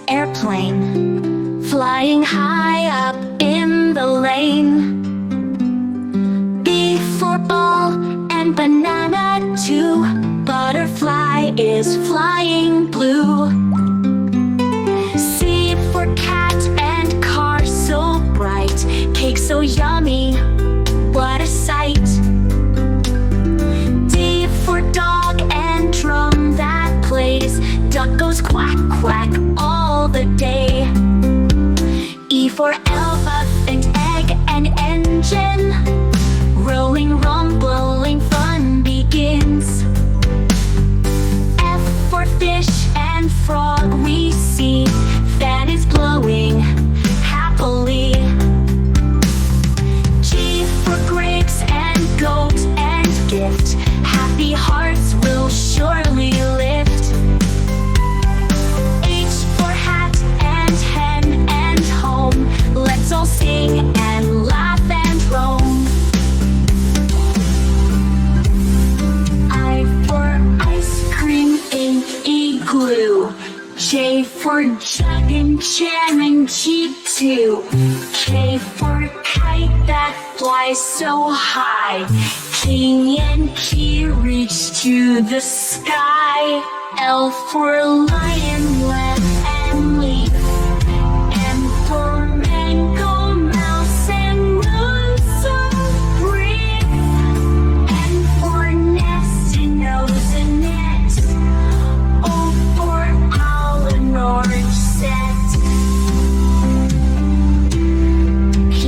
airplane, flying high up in the lane. B for ball and banana too. Butterfly is flying blue. C for cat and car so bright. Cake so yummy, what a sight. D for dog and drum that plays. Duck goes quack quack all the day. E for elephant, egg and engine. Rolling, rumbling, fun begins. F for fish and frog we see. Fan is blowing happily. G for grapes and goat and gift. Happy hearts will surely lift. H for hat and hen and home. Let's all sing and laugh and roam. I for ice cream in igloo. J for jug and jam and G too. K for kite that flies so high. King and key reach to the sky. L for lion, lamb and leaf. M for mango, mouse and moon so brief. N for nest and nose and net. O for owl and orange set. P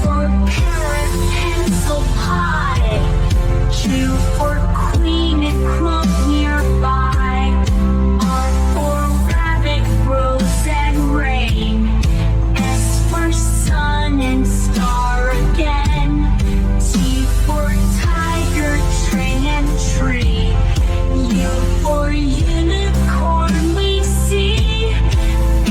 for parrot, pencil pie. Q for queen and crook nearby. R for rabbit, rose and rain. S for sun and star again. T for tiger, train and tree. U for unicorn we see. V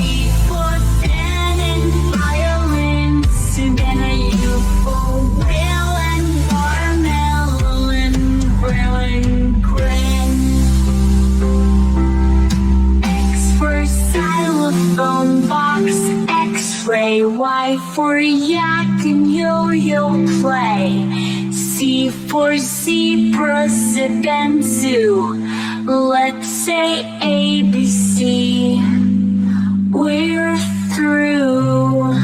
for fan and violin. Savannah, U for whale and watermelon. Grill and grin. X for xylophone box, X-ray. Y for yak and yo-yo play. C for zebra, zip and zoo. Let's say ABC. We're through.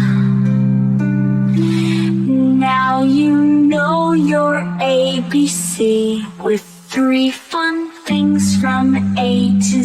Now you know your ABC with 3 fun things from A to